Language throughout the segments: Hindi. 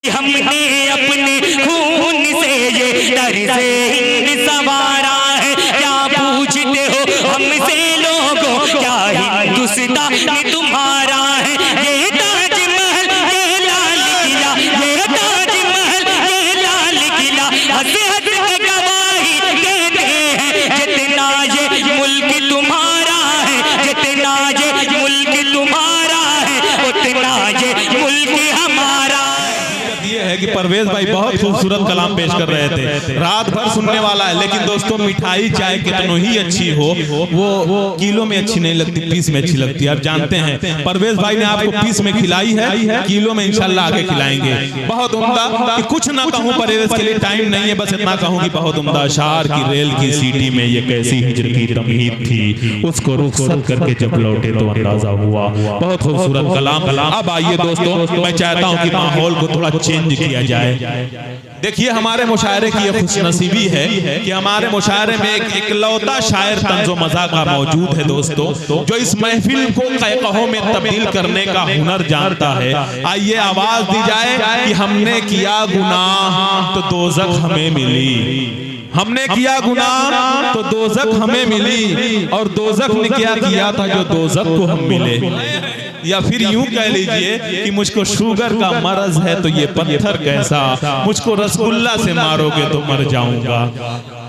हमने अपने खून से ये दर्ज़े हिंद संवारा है। क्या पूछते हो हमसे लोगों, क्या हिंदुस्तान तुम्हारा है। ये ताजमहल ये लाल किला, ये ताजमहल ये लाल किला हंस हंस के गवाही देते हैं। जितना ये मुल्क तुम्हारा है, जितना ये मुल्क तुम्हारा है, उतना ये मुल्क हमारा। ये है कि परवेज भाई बहुत खूबसूरत कलाम पेश कर रहे थे, रात भर सुनने वाला है। लेकिन दोस्तों मिठाई चाहे कितनो ही अच्छी हो वो किलो में अच्छी नहीं लगती, पीस में अच्छी लगती है। आप जानते हैं परवेज भाई ने आपको पीस में खिलाई है, किलो में इंशाल्लाह आगे खिलाएंगे। बहुत उम्दा, कुछ ना कहूँ परवेज के लिए टाइम नहीं है, बस इतना कहूँ कि बहुत उम्दा। शार की रेल की सीटी में ये कैसी हिजर की तमहीद थी, उसको रुखसत करके जब लौटे तो अंदाजा हुआ। बहुत खूबसूरत कलाम। अब आइए दोस्तों, मैं चाहता हूँ कि माहौल को थोड़ा चेंज किया जाए। देखिए हमारे मुशायरे की यह खुशनसीबी है कि हमारे मुशायरे में एक इकलौता शायर तंज़ो मज़ाक़ मौजूद है दोस्तों, जो इस महफिल को क़हक़हों में तब्दील करने का हुनर जानता है। आइए आवाज दी जाए कि हमने किया गुनाह तो दोज़ख हमें मिली, हमने किया गुनाह तो दोज़ख हमें मिली, और दोज़ख ने क्या किया था जो दोज़ख को हम मिले। या फिर यूं कह लीजिए कि मुझको शुगर का मरज है तो ये पत्थर कैसा, मुझको रसगुल्ला से मारोगे तो मर जाऊंगा।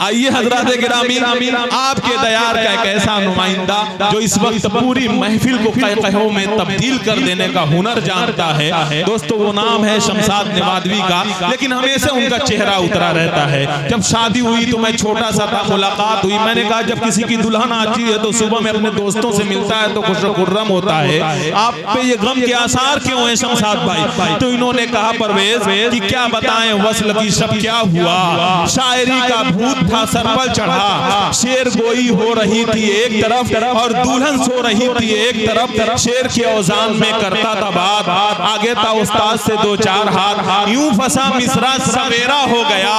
आइए हजरात गिरामी, आपके दयार का एक ऐसा नुमाइंदा जो इस वक्त पूरी महफिल को क़हक़हों में तब्दील कर देने का हुनर जानता है दोस्तों, वो नाम है शमशाद निवादवी का। लेकिन हमेशा उनका चेहरा उतरा रहता है। जब शादी हुई तो मैं छोटा सा था, मुलाकात हुई, मैंने कहा जब किसी की दुल्हन आती है तो सुबह में अपने दोस्तों से मिलता है तो खुशखुर्रम होता है। आप पे ये गम के आसार क्यों हैं शमशाद भाई? तो इन्होंने कहा परवेज कि क्या बताएं वस्ल की शब क्या हुआ, शायरी का भूत था सर पर चढ़ा, शेर गोई हो रही थी एक तरफ और दुल्हन सो रही थी एक तरफ। शेर के औजान में करता था बात, आगे था उस्ताद से दो चार हाथ, यूं फंसा मिसरा सवेरा हो गया,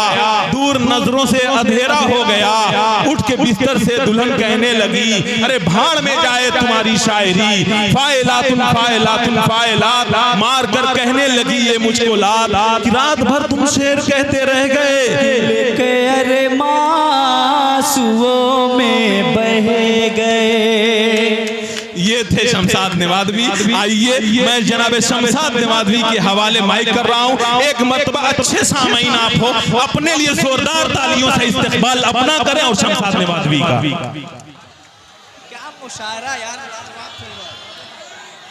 दूर नजरों से अंधेरा हो गया। उठ के बिस्तर से दुल्हन कहने लगी, अरे भाड़ में जाए तुम्हारी शायरी, फाइलातुन फाइलातुन फाइलात, मार कर कहने लगी ये मुझको लात, कि रात भर तुम शेर कहते रह गए, अरे मासूओं में बह गए। ये थे शमशाद निवादवी। आइए मैं जनाब शमशाद निवादवी के हवाले माइक कर रहा हूँ। एक मर्तबा अच्छे सामीन आप हो, अपने लिए जोरदार तालियों से इस्तकबाल अपना करें और शमशाद निवादवी का। क्या मुशायरा यार,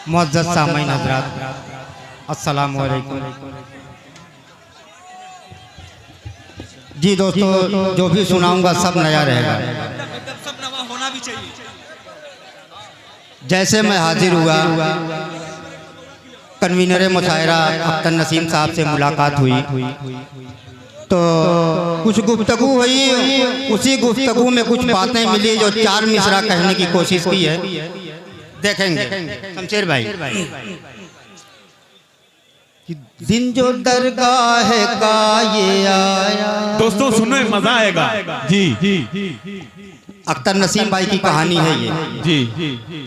मुअज़्ज़ज़ सामीन हज़रात, अस्सलामु अलैकुम। जी दोस्तों, जो भी सुनाऊंगा सब नया रहेगा, सब नवा होना भी चाहिए। जैसे मैं हाजिर हुआ, कन्वीनर मुशायरा अख्तर नसीम साहब से मुलाकात हुई तो कुछ गुफ्तगू हुई। उसी गुफ्तगू में कुछ बातें मिली जो चार मिसरा कहने की कोशिश की है, देखेंगे शमशेर भाई। दिन जो दरगाह का ये आया, दोस्तों सुनो मजा आएगा। जी अख्तर नसीम भाई की कहानी है ये जी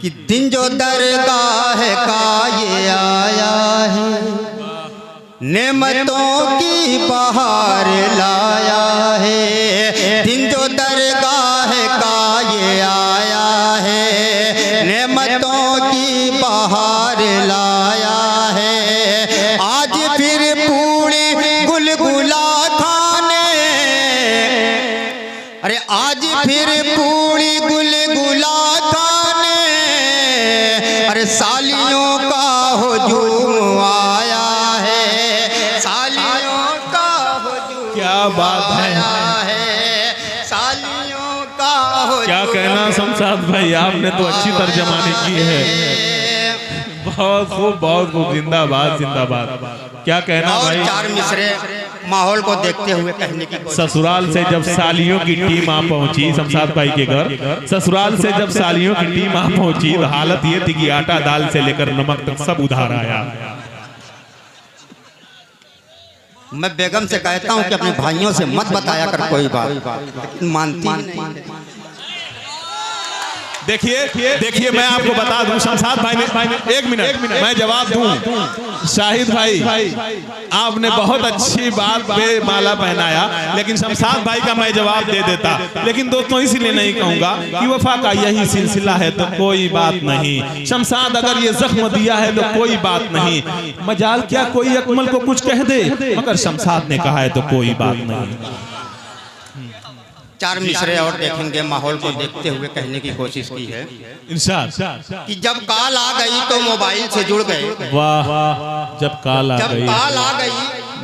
कि दिन जो दरगाह का ये आया है, नेमतों की बहार लाया है। दिन जो दरगाह का ये आया है, नेमतों की बहार लाया है। आज फिर पूरी गुलगुला खाने, अरे आज फिर पूरी गुलगुला खाने, अरे सालियों का हुजूम आया है, सालियों का हुजूम क्या बात आया है, सालियों का हुजूम। क्या कहना शमशाद भाई, आपने तो अच्छी तर्जमानी की है। बहुत खूब, बहुत खूब, जिंदाबाद जिंदाबाद। क्या कहना और भाई? चार मिसरे माहौल को देखते हुए कहने की कोशिश। ससुराल से जब सालियों की टीम आ पहुंची शमशाद भाई के घर, ससुराल से जब सालियों की टीम आ पहुंची तो हालत ये थी कि आटा दाल से लेकर नमक तक सब उधार आया। मैं बेगम से कहता हूं कि अपने भाइयों से मत बताया कर कोई बात, मानती नहीं। देखिए मैं आपको बता दूं, शमशाद भाई ने एक मिनट मैं जवाब दूं। शाहिद भाई आपने बहुत अच्छी बात पे माला पहनाया, लेकिन शमशाद भाई का मैं जवाब दे देता, लेकिन दोस्तों इसलिए नहीं कहूंगा कि वफा का यही सिलसिला है तो कोई बात नहीं। शमशाद अगर ये जख्म दिया है तो कोई बात नहीं, मजाल क्या कोई अकमल को कुछ कह दे, मगर शमशाद ने कहा है तो कोई बात नहीं। 4 मिसरे और देखेंगे, माहौल को देखते हुए कहने की कोशिश की है। इंशाअल्लाह। कि जब काल आ गई तो मोबाइल से जुड़ गए। वाह, जब काल आ गई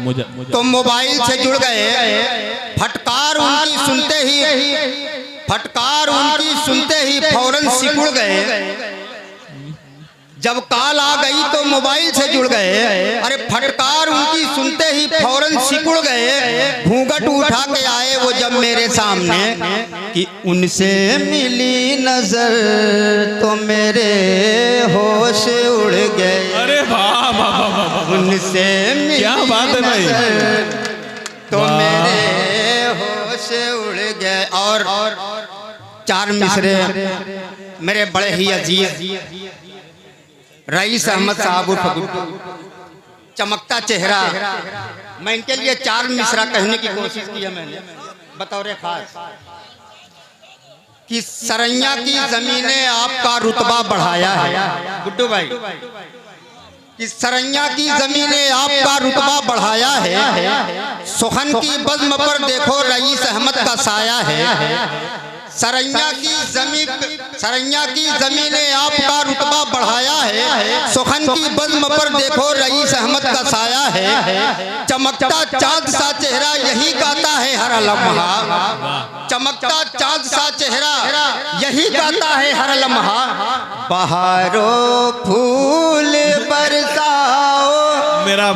मुझे तो मोबाइल से जुड़ गए। फटकार उनकी सुनते ही फौरन सिकुड़ गए। जब काल आ गई तो मोबाइल से जुड़ गए। अरे फटकार उनकी सुनते ही फौरन सिकुड़ गए। घूंघट उठा के आए वो जब मेरे सामने, कि उनसे मिली नजर तो मेरे होश उड़ गए। अरे वाह वाह वाह, उनसे मिली क्या बात है भाई, तो मेरे होश उड़ गए। और 4 मिसरे मेरे बड़े ही अजीज रईस अहमद साहब उर्फ गुड्डू, चमकता चेहरा, मैं इनके लिए 4 मिसरा कहने की कोशिश की है मैंने बतौर खास। कि सरैया की जमीनें आपका रुतबा बढ़ाया है गुड्डू भाई, कि सरैया की जमीनें आपका रुतबा बढ़ाया है। सुखन की बज़्म पर देखो रईस अहमद का साया है। सरैया की जमीनें आपका रुतबा बढ़ाया है। सुखन की बज़्म पर देखो रईस अहमद का साया है। चमकता चाँद सा चेहरा यही गाता है हर लम्हा। चमकता चाँद सा चेहरा यही गाता है हर लम्हा। बहारों फूल बरसाओ मेरा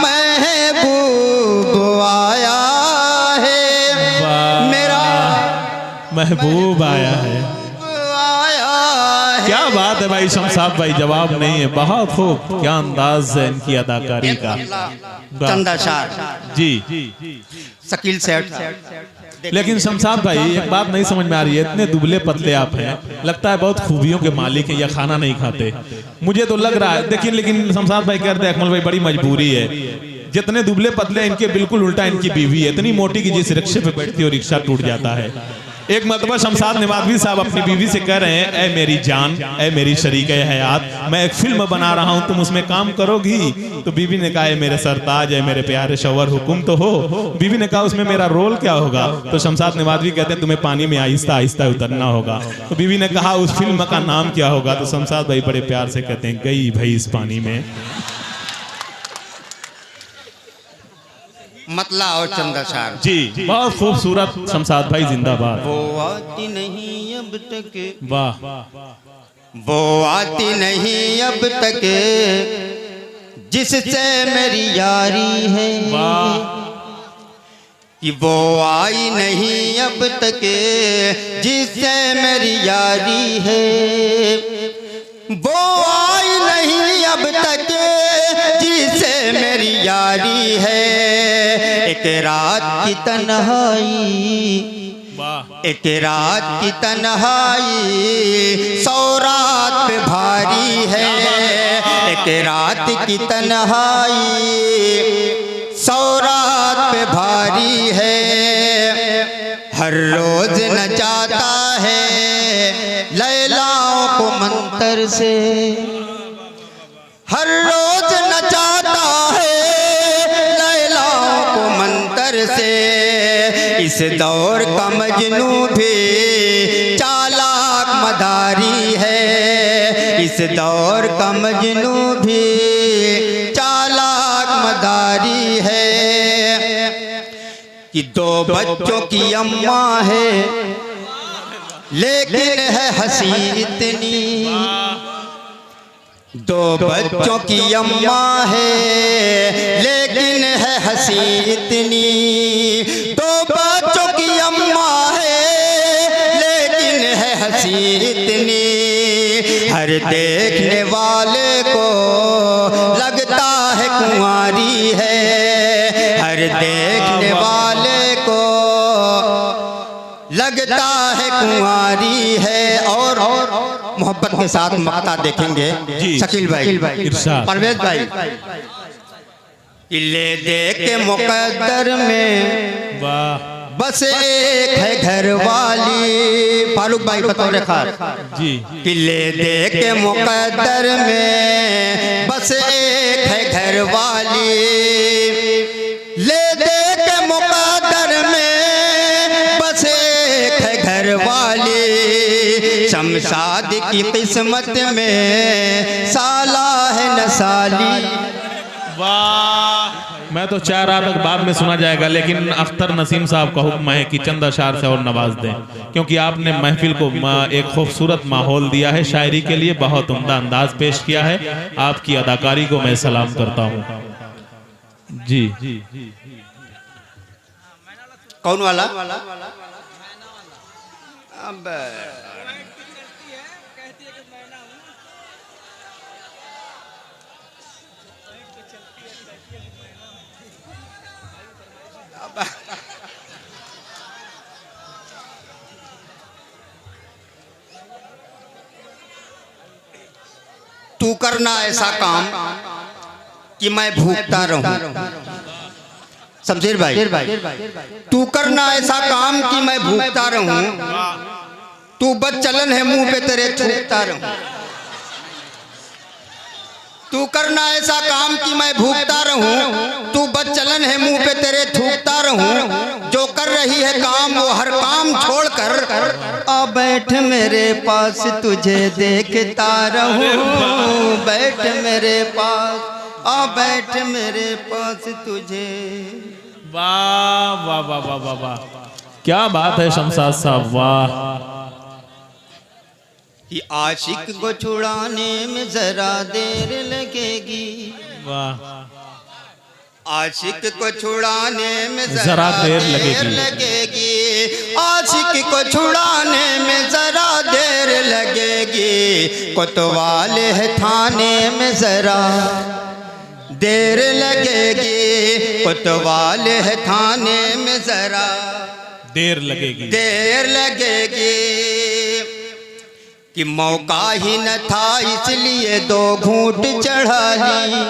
महबूब आया है। मेरा महबूब आया है। क्या बात है भाई शमशाद भाई, जवाब नहीं है, बहुत खूब, क्या अंदाज है इनकी अदाकारी का। चंदा शाह जी शकील सेठ। लेकिन शमशाद भाई एक बात नहीं समझ में आ रही है, इतने दुबले पतले आप हैं, लगता है बहुत खूबियों के मालिक हैं या खाना नहीं खाते, मुझे तो लग रहा है। देखिए लेकिन शमशाद भाई कहते हैं अकमल भाई बड़ी मजबूरी है, जितने दुबले पतले इनके बिल्कुल उल्टा इनकी बीवी है, इतनी मोटी कि जिस रिक्शे पे बैठती है रिक्शा टूट जाता है। एक मरतबा शमशाद नवाज़वी साहब अपनी बीवी से कह रहे हैं, ऐ मेरी जान, ऐ मेरी शरीक हयात, मैं एक फिल्म बना रहा हूं, तुम उसमें काम करोगी? तो बीवी ने कहा, मेरे सरताज है, मेरे प्यारे शौहर, हुक्म तो हो। बीवी ने कहा, उसमें मेरा रोल क्या होगा? तो शमशाद नवाज़वी कहते हैं, तुम्हें पानी में आहिस्ता आहिस्ता उतरना होगा। तो बीवी ने कहा, उस फिल्म का नाम क्या होगा? तो शमशाद भाई बड़े प्यार से कहते हैं, गई भई इस पानी में। मतला और चंदा शाह जी, बहुत खूबसूरत शमशाद भाई, जिंदाबाद। वो आती नहीं अब तक, वाह, वो आती नहीं अब तक जिससे मेरी यारी है। वाह, कि वो आई नहीं अब तक जिससे मेरी यारी है। वो आई नहीं अब तक जिससे मेरी यारी है। एक रात की तन्हाई, एक रात की तन्हाई 100 रात पे भारी है। एक रात की तन्हाई 100 रात पे भारी है। हर रोज नचाता है लैलाओं को मंतर से, हर रोज नचाता है लैलाओं को मंतर से। इस दौर का मजनू भी चालाक मदारी है। इस दौर का मजनू भी चालाक मदारी है। कि 2 बच्चों की अम्मा है लेकिन है हंसी इतनी। 2 बच्चों की अम्मा है लेकिन है हंसी इतनी। 2 बच्चों की अम्मा है लेकिन है हंसी इतनी। हर देखने वाले को लगता है कुंवारी है। हर देखने वाले को लगता है कुंवारी है। और मोहब्बत के साथ मक्ता देखेंगे शकील भाई, इरशाद। परवेज भाई। ले दे के मुकद्दर में वाह बस एक है घर वाली, फारूक भाई बतौर खास जी। किले दे के मुकद्दर में बस एक है घर वाली, ले दे के मुकद्दर में बस एक है घर वाली, शमशाद की किस्मत में साला है न साली। वाह, मैं तो चाह रहा था बाद में सुना जाएगा, लेकिन अख्तर नसीम साहब का हुक्म है कि चंद अशार से और नवाज दें, क्योंकि आपने महफिल को एक खूबसूरत माहौल दिया है। शायरी के लिए बहुत उम्दा अंदाज पेश किया है। आपकी अदाकारी को मैं सलाम करता हूँ जी। कौन वाला? अब तू करना ऐसा काम कि मैं भूखता रहूं। शमशेर भाई, तू करना ऐसा काम कि मैं भूखता रहूं, तू बदचलन है मुंह पे तेरे थूकता रहूं। तू करना ऐसा काम कि मैं भूखता रहूं, तू बदचलन है मुंह पे तेरे थूकता रहूं। जो कर रही है काम वो हर काम छोड़कर आ बैठ मेरे पास तुझे देखता रहूं। बैठ मेरे पास, आ बैठ मेरे पास तुझे। वाह वाह वाह वाह वाह वाह, क्या बात है शमशाद साहब, वाह। कि आशिक को छुड़ाने में जरा देर लगेगी, वाह। आशिक को छुड़ाने में जरा देर लगेगी, आशिक को छुड़ाने में जरा देर लगेगी, कोतवाल है थाने में जरा देर लगेगी, कोतवाल है थाने में जरा देर लगेगी, देर लगेगी। कि मौका ही न था इसलिए दो घूंट चढ़ा ली,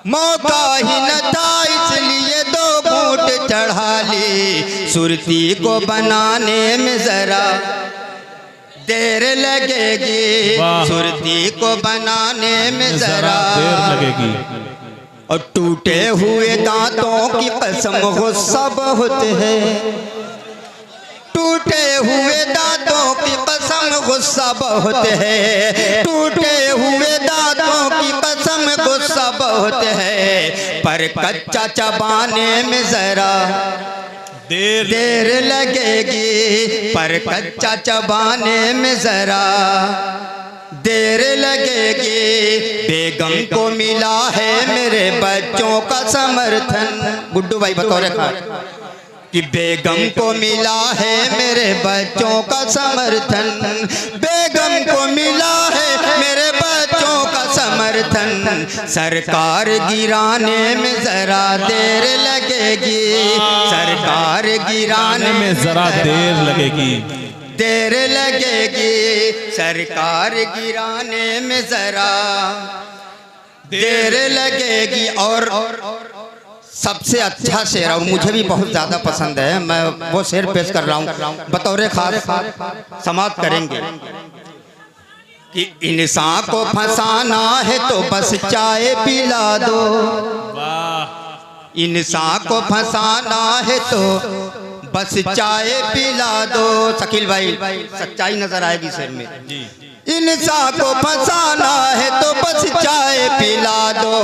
मौका ही न था इसलिए दो घूंट चढ़ा ली, सुरती को बनाने में जरा देर लगेगी, सुरती को बनाने में जरा देर लगेगी। और टूटे हुए दांतों की कसम गुस्सा बहुत है, टूटे हुए दांतों की कसम गुस्सा बहुत है, टूटे हुए दांतों की कसम गुस्सा बहुत है, पर कच्चा चबाने में जरा देर लगेगी, पर कच्चा चबाने में जरा देर लगेगी। बेगम को मिला है मेरे बच्चों का समर्थन, गुड्डू भाई बतौर खास, कि बेगम को मिला है मेरे बच्चों का समर्थन, बेगम को मिला है मेरे बच्चों का समर्थन, सरकार गिराने में जरा देर लगेगी, सरकार गिराने में जरा देर लगेगी, देर लगेगी, सरकार गिराने में जरा देर लगेगी। और सबसे अच्छा शेर, और मुझे भी बहुत ज़्यादा पसंद है, मैं वो शेर पेश कर रहा हूँ बतौर खास, समाप्त करेंगे। कि इंसान को फंसाना है तो बस चाय पिला दो, इंसान को फंसाना है तो बस चाय पिला दो। शकील भाई, सच्चाई नजर आएगी शेर में। इंसान को फंसाना है तो बस चाय पिला दो,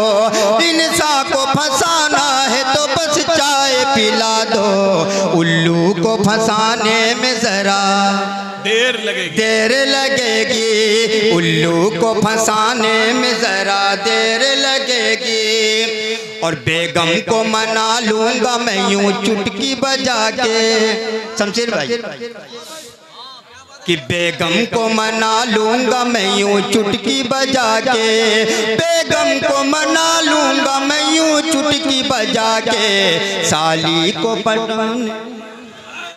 इंसान को फंसाना है तो बस चाय पिला दो, उल्लू को फंसाने में जरा देर लगेगी, देर लगेगी, उल्लू को फंसाने में जरा देर लगेगी। और बेगम को मना लूंगा मैं यूं चुटकी बजा के, शमशेर भाई, कि बेगम को मना लूंगा मैं यूं चुटकी बजा के, बेगम को मना लूंगा मैं यूं चुटकी बजा के, साली को पटाने